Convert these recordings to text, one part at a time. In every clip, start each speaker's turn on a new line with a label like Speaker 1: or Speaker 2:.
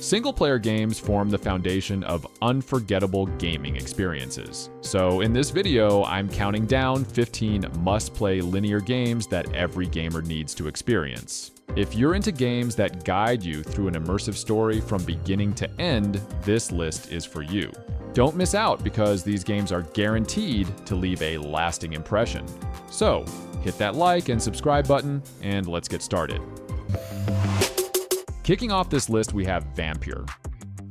Speaker 1: Single-player games form the foundation of unforgettable gaming experiences. So in this video, I'm counting down 15 must-play linear games that every gamer needs to experience. If you're into games that guide you through an immersive story from beginning to end, this list is for you. Don't miss out because these games are guaranteed to leave a lasting impression. So, hit that like and subscribe button, and let's get started. Kicking off this list, we have Vampyr.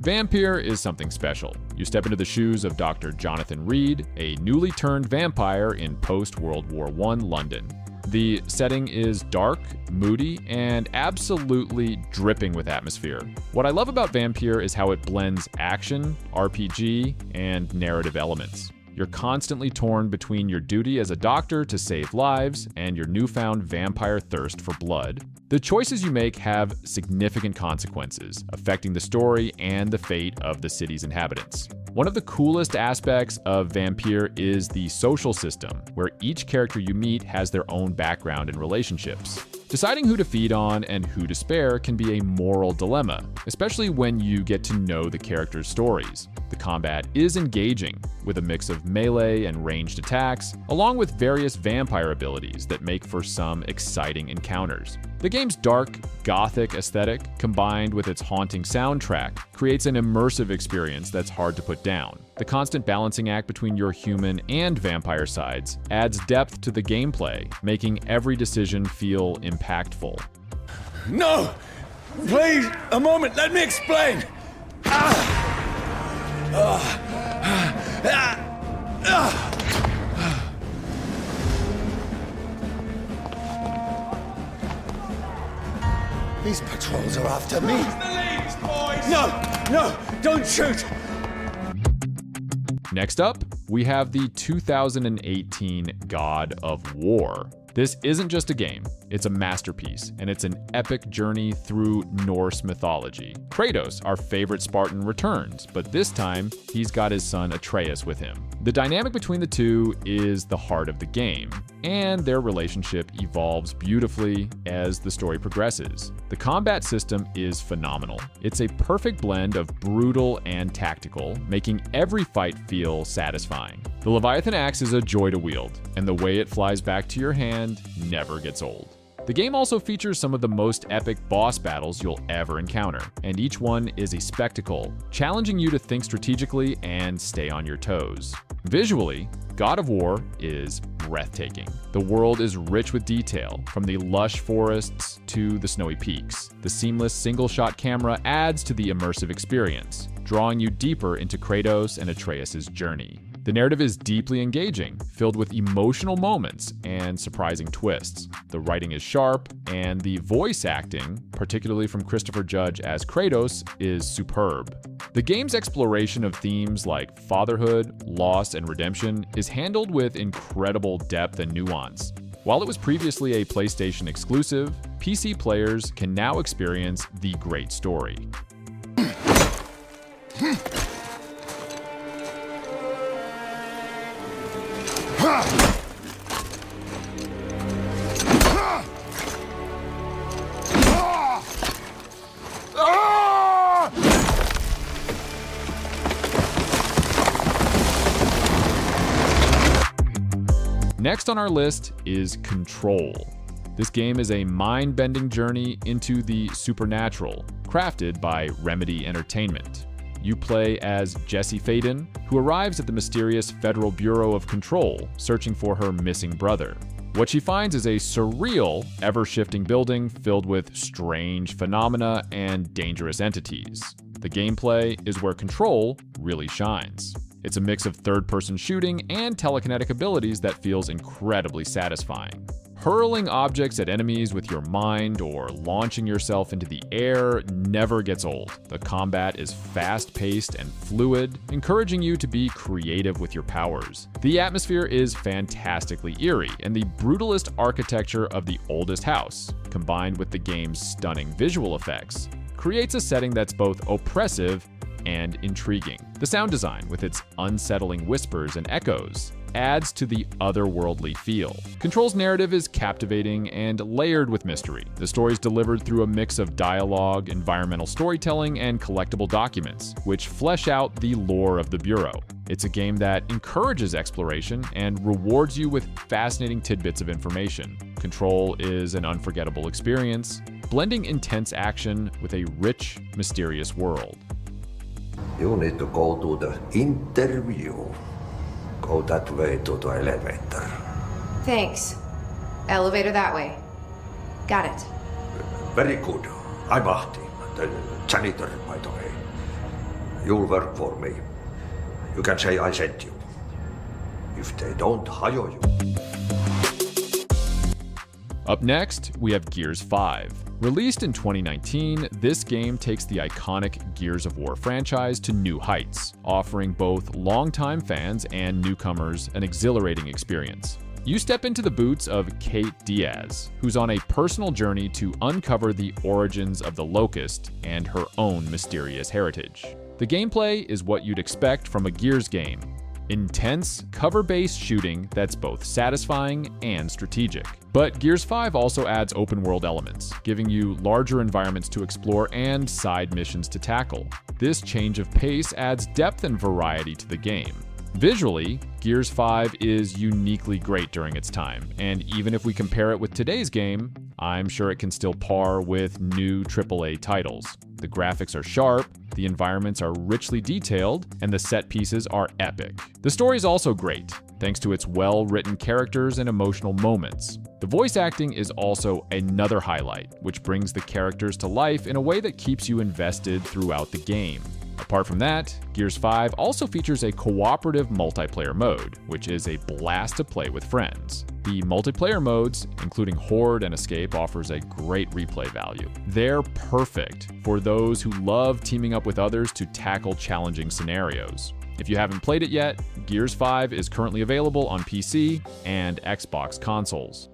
Speaker 1: Vampyr is something special. You step into the shoes of Dr. Jonathan Reed, a newly turned vampire in post-World War I London. The setting is dark, moody, and absolutely dripping with atmosphere. What I love about Vampyr is how it blends action, RPG, and narrative elements. You're constantly torn between your duty as a doctor to save lives and your newfound vampire thirst for blood. The choices you make have significant consequences, affecting the story and the fate of the city's inhabitants. One of the coolest aspects of Vampyr is the social system, where each character you meet has their own background and relationships. Deciding who to feed on and who to spare can be a moral dilemma, especially when you get to know the characters' stories. The combat is engaging, with a mix of melee and ranged attacks, along with various vampire abilities that make for some exciting encounters. The game's dark, gothic aesthetic, combined with its haunting soundtrack, creates an immersive experience that's hard to put down. The constant balancing act between your human and vampire sides adds depth to the gameplay, making every decision feel impactful.
Speaker 2: No! Please, a moment, let me explain! These patrols are after me! No, don't shoot!
Speaker 1: Next up, we have the 2018 God of War. This isn't just a game, it's a masterpiece, and it's an epic journey through Norse mythology. Kratos, our favorite Spartan, returns, but this time, he's got his son Atreus with him. The dynamic between the two is the heart of the game, and their relationship evolves beautifully as the story progresses. The combat system is phenomenal. It's a perfect blend of brutal and tactical, making every fight feel satisfying. The Leviathan axe is a joy to wield, and the way it flies back to your hand never gets old. The game also features some of the most epic boss battles you'll ever encounter, and each one is a spectacle, challenging you to think strategically and stay on your toes. Visually, God of War is breathtaking. The world is rich with detail, from the lush forests to the snowy peaks. The seamless single-shot camera adds to the immersive experience, drawing you deeper into Kratos and Atreus' journey. The narrative is deeply engaging, filled with emotional moments and surprising twists. The writing is sharp, and the voice acting, particularly from Christopher Judge as Kratos, is superb. The game's exploration of themes like fatherhood, loss, and redemption is handled with incredible depth and nuance. While it was previously a PlayStation exclusive, PC players can now experience the great story. Next on our list is Control. This game is a mind-bending journey into the supernatural, crafted by Remedy Entertainment. You play as Jesse Faden, who arrives at the mysterious Federal Bureau of Control, searching for her missing brother. What she finds is a surreal, ever-shifting building filled with strange phenomena and dangerous entities. The gameplay is where Control really shines. It's a mix of third-person shooting and telekinetic abilities that feels incredibly satisfying. Hurling objects at enemies with your mind or launching yourself into the air never gets old. The combat is fast-paced and fluid, encouraging you to be creative with your powers. The atmosphere is fantastically eerie, and the brutalist architecture of the oldest house, combined with the game's stunning visual effects, creates a setting that's both oppressive and intriguing. The sound design, with its unsettling whispers and echoes, adds to the otherworldly feel. Control's narrative is captivating and layered with mystery. The story is delivered through a mix of dialogue, environmental storytelling, and collectible documents, which flesh out the lore of the Bureau. It's a game that encourages exploration and rewards you with fascinating tidbits of information. Control is an unforgettable experience, blending intense action with a rich, mysterious world.
Speaker 3: You need to go to the interview. Go that way to the elevator.
Speaker 4: Thanks. Elevator that way. Got it.
Speaker 3: Very good. I'm Ahti, the janitor, by the way. You'll work for me. You can say I sent you. If they don't hire you.
Speaker 1: Up next, we have Gears 5. Released in 2019, this game takes the iconic Gears of War franchise to new heights, offering both longtime fans and newcomers an exhilarating experience. You step into the boots of Kate Diaz, who's on a personal journey to uncover the origins of the Locust and her own mysterious heritage. The gameplay is what you'd expect from a Gears game. Intense, cover-based shooting that's both satisfying and strategic. But Gears 5 also adds open-world elements, giving you larger environments to explore and side missions to tackle. This change of pace adds depth and variety to the game. Visually, Gears 5 is uniquely great during its time, and even if we compare it with today's game, I'm sure it can still par with new AAA titles. The graphics are sharp, the environments are richly detailed, and the set pieces are epic. The story is also great, thanks to its well-written characters and emotional moments. The voice acting is also another highlight, which brings the characters to life in a way that keeps you invested throughout the game. Apart from that, Gears 5 also features a cooperative multiplayer mode, which is a blast to play with friends. The multiplayer modes, including Horde and Escape, offers a great replay value. They're perfect for those who love teaming up with others to tackle challenging scenarios. If you haven't played it yet, Gears 5 is currently available on PC and Xbox consoles.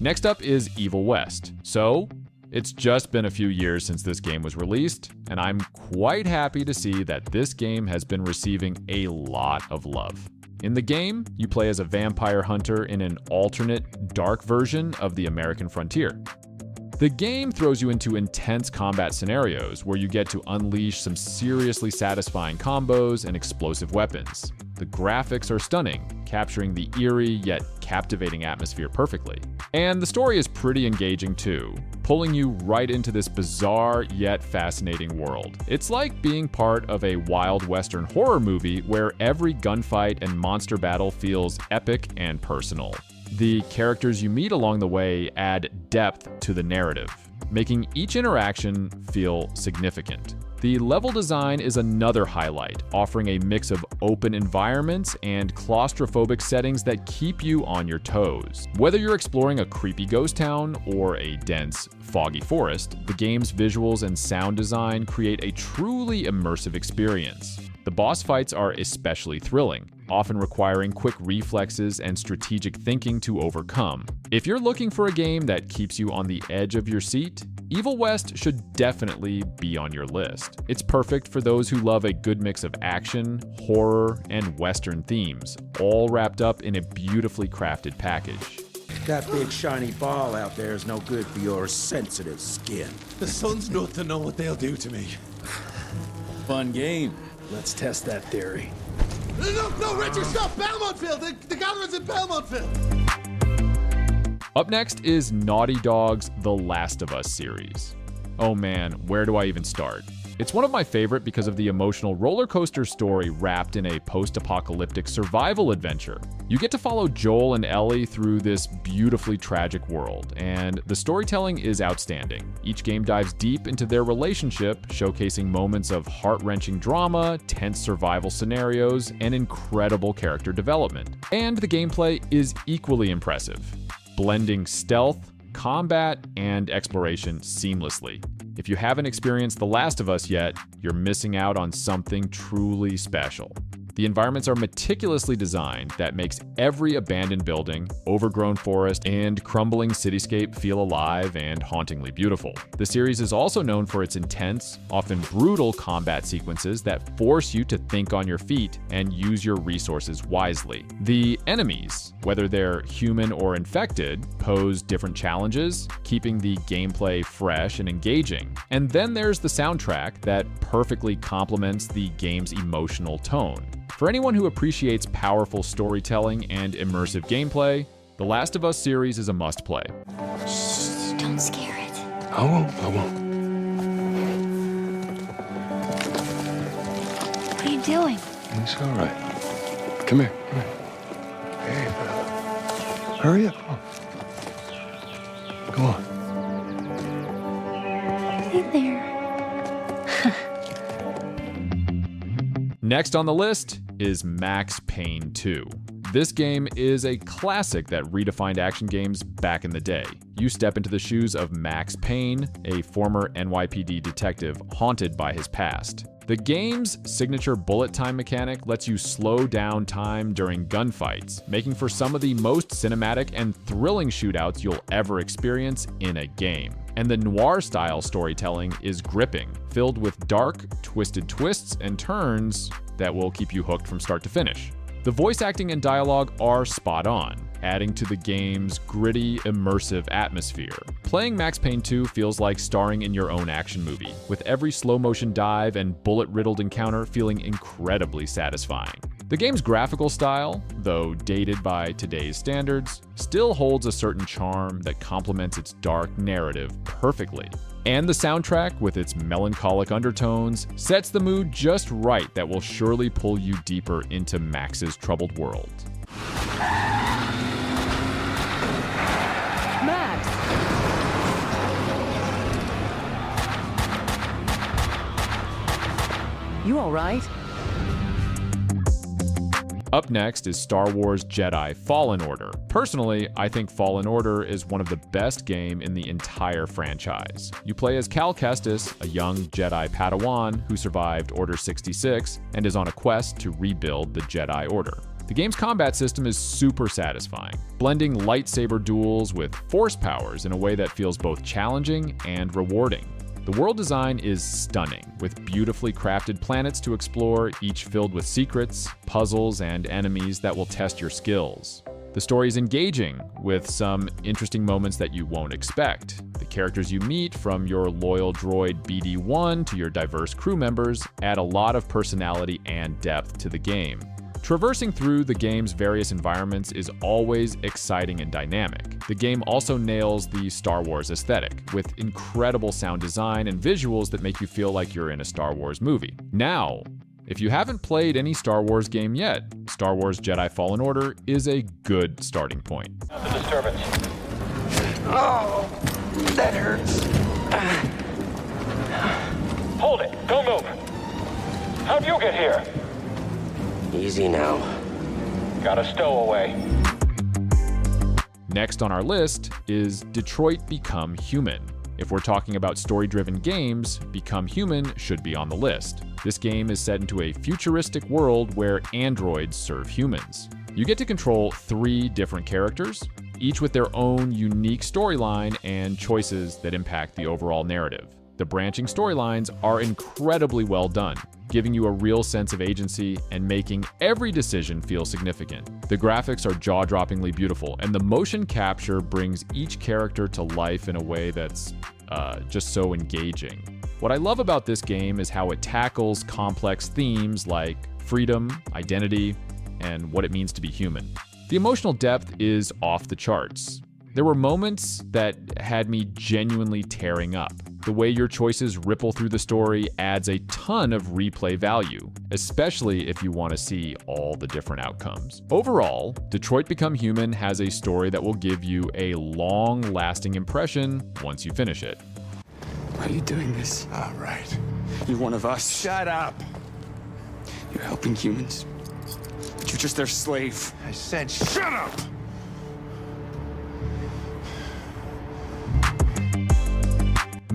Speaker 1: Next up is Evil West. So, it's just been a few years since this game was released, and I'm quite happy to see that this game has been receiving a lot of love. In the game, you play as a vampire hunter in an alternate, dark version of the American frontier. The game throws you into intense combat scenarios where you get to unleash some seriously satisfying combos and explosive weapons. The graphics are stunning, capturing the eerie yet captivating atmosphere perfectly. And the story is pretty engaging too, pulling you right into this bizarre yet fascinating world. It's like being part of a wild western horror movie where every gunfight and monster battle feels epic and personal. The characters you meet along the way add depth to the narrative, making each interaction feel significant. The level design is another highlight, offering a mix of open environments and claustrophobic settings that keep you on your toes. Whether you're exploring a creepy ghost town or a dense, foggy forest, the game's visuals and sound design create a truly immersive experience. The boss fights are especially thrilling, often requiring quick reflexes and strategic thinking to overcome. If you're looking for a game that keeps you on the edge of your seat, Evil West should definitely be on your list. It's perfect for those who love a good mix of action, horror, and Western themes, all wrapped up in a beautifully crafted package.
Speaker 5: That big shiny ball out there is no good for your sensitive skin.
Speaker 2: The sun's not to know what they'll do to me.
Speaker 6: Fun game. Let's test that theory.
Speaker 2: No, Richard, stop! Belmontville! The gallery's in Belmontville!
Speaker 1: Up next is Naughty Dog's The Last of Us series. Oh man, where do I even start? It's one of my favorite because of the emotional roller coaster story wrapped in a post-apocalyptic survival adventure. You get to follow Joel and Ellie through this beautifully tragic world, and the storytelling is outstanding. Each game dives deep into their relationship, showcasing moments of heart-wrenching drama, tense survival scenarios, and incredible character development. And the gameplay is equally impressive, blending stealth, combat, and exploration seamlessly. If you haven't experienced The Last of Us yet, you're missing out on something truly special. The environments are meticulously designed that makes every abandoned building, overgrown forest, and crumbling cityscape feel alive and hauntingly beautiful. The series is also known for its intense, often brutal combat sequences that force you to think on your feet and use your resources wisely. The enemies, whether they're human or infected, pose different challenges, keeping the gameplay fresh and engaging. And then there's the soundtrack that perfectly complements the game's emotional tone. For anyone who appreciates powerful storytelling and immersive gameplay, The Last of Us series is a must-play.
Speaker 7: Shh, don't scare it.
Speaker 2: I won't.
Speaker 7: What are you doing?
Speaker 2: It's all right. Come here. Hey, fella. Hurry up. Come on.
Speaker 7: Hey there.
Speaker 1: Next on the list is Max Payne 2. This game is a classic that redefined action games back in the day. You step into the shoes of Max Payne, a former NYPD detective haunted by his past. The game's signature bullet time mechanic lets you slow down time during gunfights, making for some of the most cinematic and thrilling shootouts you'll ever experience in a game. And the noir-style storytelling is gripping, filled with dark, twisted twists and turns that will keep you hooked from start to finish. The voice acting and dialogue are spot on, adding to the game's gritty, immersive atmosphere. Playing Max Payne 2 feels like starring in your own action movie, with every slow-motion dive and bullet-riddled encounter feeling incredibly satisfying. The game's graphical style, though dated by today's standards, still holds a certain charm that complements its dark narrative perfectly. And the soundtrack, with its melancholic undertones, sets the mood just right that will surely pull you deeper into Max's troubled world.
Speaker 8: Max! You all right?
Speaker 1: Up next is Star Wars Jedi Fallen Order. Personally, I think Fallen Order is one of the best games in the entire franchise. You play as Cal Kestis, a young Jedi Padawan who survived Order 66 and is on a quest to rebuild the Jedi Order. The game's combat system is super satisfying, blending lightsaber duels with force powers in a way that feels both challenging and rewarding. The world design is stunning, with beautifully crafted planets to explore, each filled with secrets, puzzles, and enemies that will test your skills. The story is engaging, with some interesting moments that you won't expect. The characters you meet, from your loyal droid BD-1 to your diverse crew members, add a lot of personality and depth to the game. Traversing through the game's various environments is always exciting and dynamic. The game also nails the Star Wars aesthetic, with incredible sound design and visuals that make you feel like you're in a Star Wars movie. Now, if you haven't played any Star Wars game yet, Star Wars Jedi Fallen Order is a good starting point.
Speaker 9: The disturbance.
Speaker 2: Oh, that hurts.
Speaker 9: Hold it. Don't move. How'd you get here?
Speaker 10: Easy now.
Speaker 9: Got a stowaway.
Speaker 1: Next on our list is Detroit Become Human. If we're talking about story-driven games, Become Human should be on the list. This game is set into a futuristic world where androids serve humans. You get to control 3 different characters, each with their own unique storyline and choices that impact the overall narrative. The branching storylines are incredibly well done, giving you a real sense of agency and making every decision feel significant. The graphics are jaw-droppingly beautiful, and the motion capture brings each character to life in a way that's just so engaging. What I love about this game is how it tackles complex themes like freedom, identity, and what it means to be human. The emotional depth is off the charts. There were moments that had me genuinely tearing up. The way your choices ripple through the story adds a ton of replay value, especially if you want to see all the different outcomes. Overall, Detroit Become Human has a story that will give you a long-lasting impression once you finish it.
Speaker 2: Why are you doing this? All right. You're one of us. Shut up. You're helping humans, but you're just their slave. I said shut up!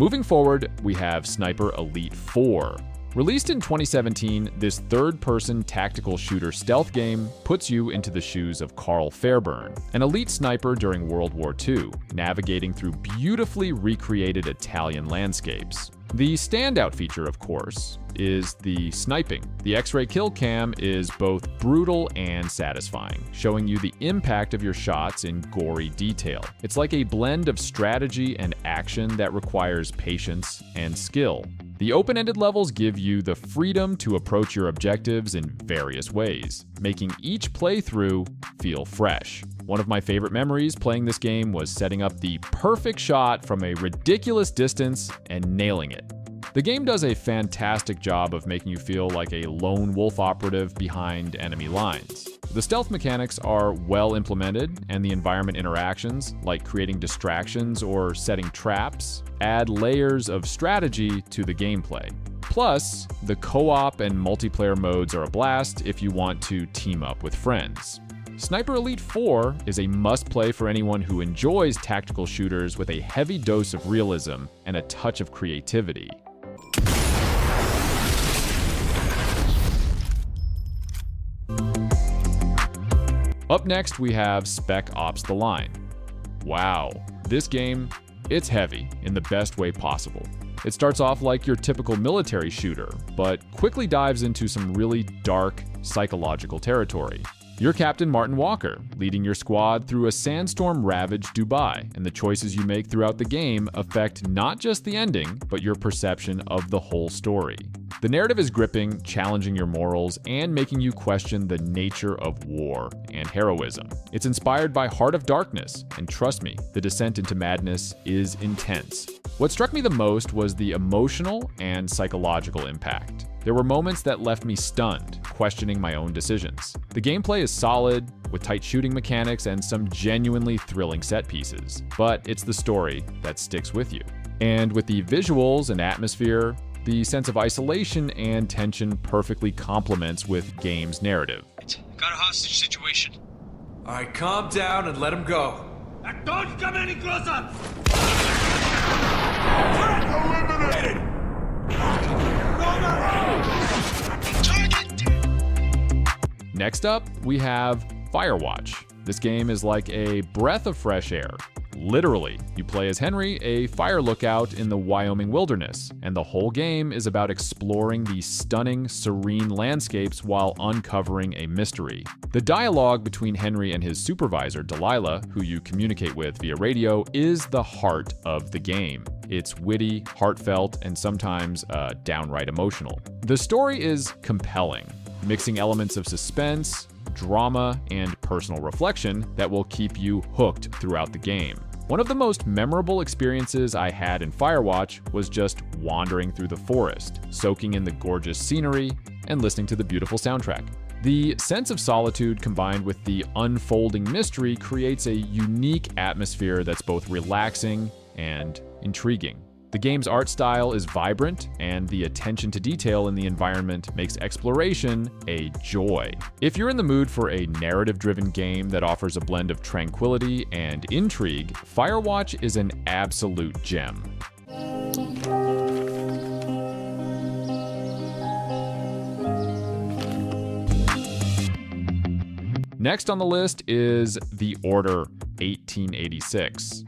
Speaker 1: Moving forward, we have Sniper Elite 4. Released in 2017, this third-person tactical shooter stealth game puts you into the shoes of Carl Fairburn, an elite sniper during World War II, navigating through beautifully recreated Italian landscapes. The standout feature, of course, is the sniping. The X-ray kill cam is both brutal and satisfying, showing you the impact of your shots in gory detail. It's like a blend of strategy and action that requires patience and skill. The open-ended levels give you the freedom to approach your objectives in various ways, making each playthrough feel fresh. One of my favorite memories playing this game was setting up the perfect shot from a ridiculous distance and nailing it. The game does a fantastic job of making you feel like a lone wolf operative behind enemy lines. The stealth mechanics are well implemented, and the environment interactions, like creating distractions or setting traps, add layers of strategy to the gameplay. Plus, the co-op and multiplayer modes are a blast if you want to team up with friends. Sniper Elite 4 is a must-play for anyone who enjoys tactical shooters with a heavy dose of realism and a touch of creativity. Up next, we have Spec Ops: The Line. Wow, this game, it's heavy in the best way possible. It starts off like your typical military shooter, but quickly dives into some really dark, psychological territory. You're Captain Martin Walker, leading your squad through a sandstorm-ravaged Dubai, and the choices you make throughout the game affect not just the ending, but your perception of the whole story. The narrative is gripping, challenging your morals, and making you question the nature of war and heroism. It's inspired by Heart of Darkness, and trust me, the descent into madness is intense. What struck me the most was the emotional and psychological impact. There were moments that left me stunned, questioning my own decisions. The gameplay is solid, with tight shooting mechanics and some genuinely thrilling set pieces, but it's the story that sticks with you. And with the visuals and atmosphere, the sense of isolation and tension perfectly complements with game's narrative.
Speaker 8: Got a hostage situation.
Speaker 11: All right, calm down and let him go.
Speaker 8: Don't come any closer!
Speaker 11: Eliminated!
Speaker 1: Next up, we have Firewatch. This game is like a breath of fresh air. Literally, you play as Henry, a fire lookout in the Wyoming wilderness, and the whole game is about exploring these stunning, serene landscapes while uncovering a mystery. The dialogue between Henry and his supervisor, Delilah, who you communicate with via radio, is the heart of the game. It's witty, heartfelt, and sometimes downright emotional. The story is compelling, mixing elements of suspense, drama, and personal reflection that will keep you hooked throughout the game. One of the most memorable experiences I had in Firewatch was just wandering through the forest, soaking in the gorgeous scenery, and listening to the beautiful soundtrack. The sense of solitude combined with the unfolding mystery creates a unique atmosphere that's both relaxing and intriguing. The game's art style is vibrant, and the attention to detail in the environment makes exploration a joy. If you're in the mood for a narrative-driven game that offers a blend of tranquility and intrigue, Firewatch is an absolute gem. Next on the list is The Order 1886.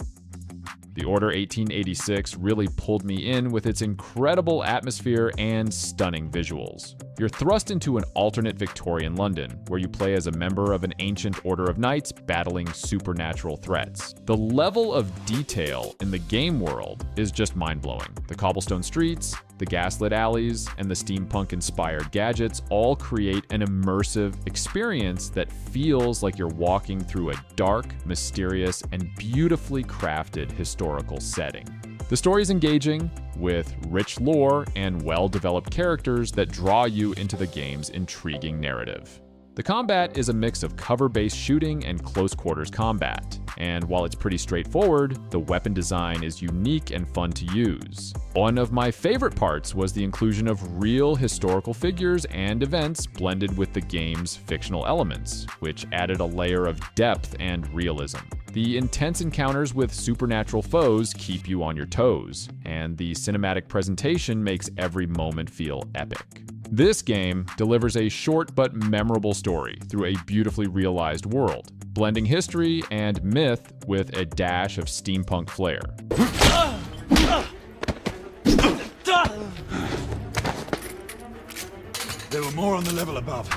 Speaker 1: The Order 1886 really pulled me in with its incredible atmosphere and stunning visuals. You're thrust into an alternate Victorian London, where you play as a member of an ancient order of knights battling supernatural threats. The level of detail in the game world is just mind-blowing. The cobblestone streets, the gaslit alleys, and the steampunk-inspired gadgets all create an immersive experience that feels like you're walking through a dark, mysterious, and beautifully crafted historical setting. The story is engaging, with rich lore and well-developed characters that draw you into the game's intriguing narrative. The combat is a mix of cover-based shooting and close-quarters combat, and while it's pretty straightforward, the weapon design is unique and fun to use. One of my favorite parts was the inclusion of real historical figures and events blended with the game's fictional elements, which added a layer of depth and realism. The intense encounters with supernatural foes keep you on your toes, and the cinematic presentation makes every moment feel epic. This game delivers a short but memorable story through a beautifully realized world, blending history and myth with a dash of steampunk flair.
Speaker 11: There were more on the level above.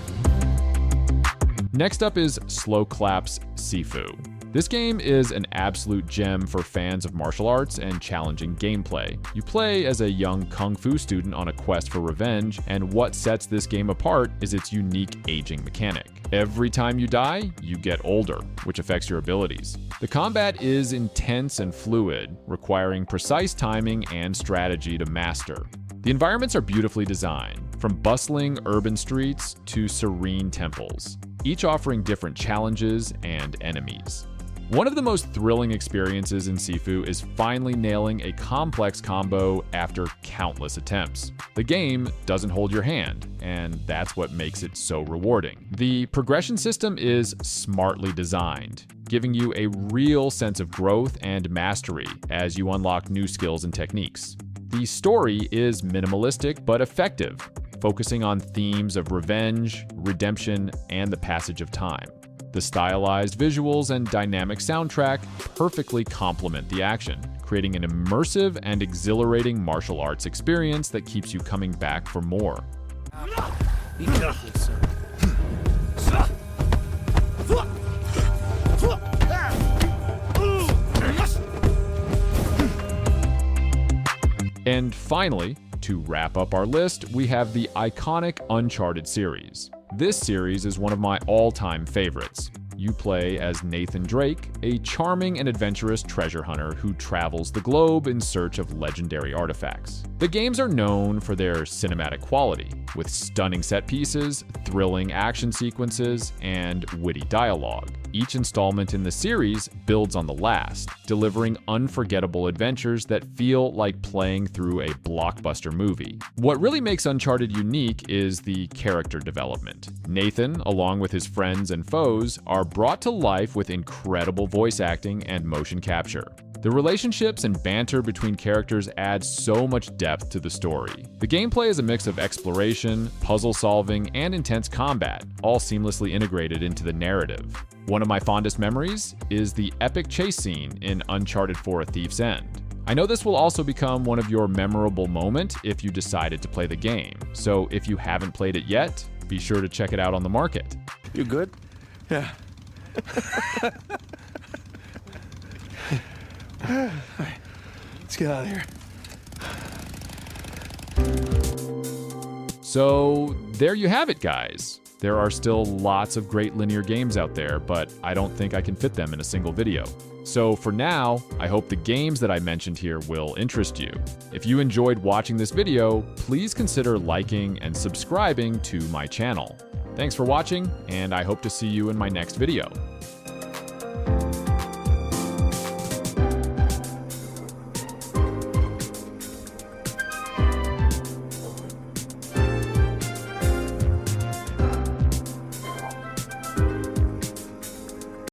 Speaker 1: Next up is Slow Clap's Sifu. This game is an absolute gem for fans of martial arts and challenging gameplay. You play as a young kung fu student on a quest for revenge, and what sets this game apart is its unique aging mechanic. Every time you die, you get older, which affects your abilities. The combat is intense and fluid, requiring precise timing and strategy to master. The environments are beautifully designed, from bustling urban streets to serene temples, each offering different challenges and enemies. One of the most thrilling experiences in Sifu is finally nailing a complex combo after countless attempts. The game doesn't hold your hand, and that's what makes it so rewarding. The progression system is smartly designed, giving you a real sense of growth and mastery as you unlock new skills and techniques. The story is minimalistic but effective, focusing on themes of revenge, redemption, and the passage of time. The stylized visuals and dynamic soundtrack perfectly complement the action, creating an immersive and exhilarating martial arts experience that keeps you coming back for more.
Speaker 6: Be careful, sir.
Speaker 1: And finally, to wrap up our list, we have the iconic Uncharted series. This series is one of my all-time favorites. You play as Nathan Drake, a charming and adventurous treasure hunter who travels the globe in search of legendary artifacts. The games are known for their cinematic quality, with stunning set pieces, thrilling action sequences, and witty dialogue. Each installment in the series builds on the last, delivering unforgettable adventures that feel like playing through a blockbuster movie. What really makes Uncharted unique is the character development. Nathan, along with his friends and foes, are brought to life with incredible voice acting and motion capture. The relationships and banter between characters add so much depth to the story. The gameplay is a mix of exploration, puzzle solving, and intense combat, all seamlessly integrated into the narrative. One of my fondest memories is the epic chase scene in Uncharted 4: A Thief's End. I know this will also become one of your memorable moments if you decided to play the game, so if you haven't played it yet, be sure to check it out on the market.
Speaker 2: You good?
Speaker 11: Yeah.
Speaker 2: Let's get out of here.
Speaker 1: So there you have it, guys. There are still lots of great linear games out there, but I don't think I can fit them in a single video. So for now, I hope the games that I mentioned here will interest you. If you enjoyed watching this video, please consider liking and subscribing to my channel. Thanks for watching, and I hope to see you in my next video.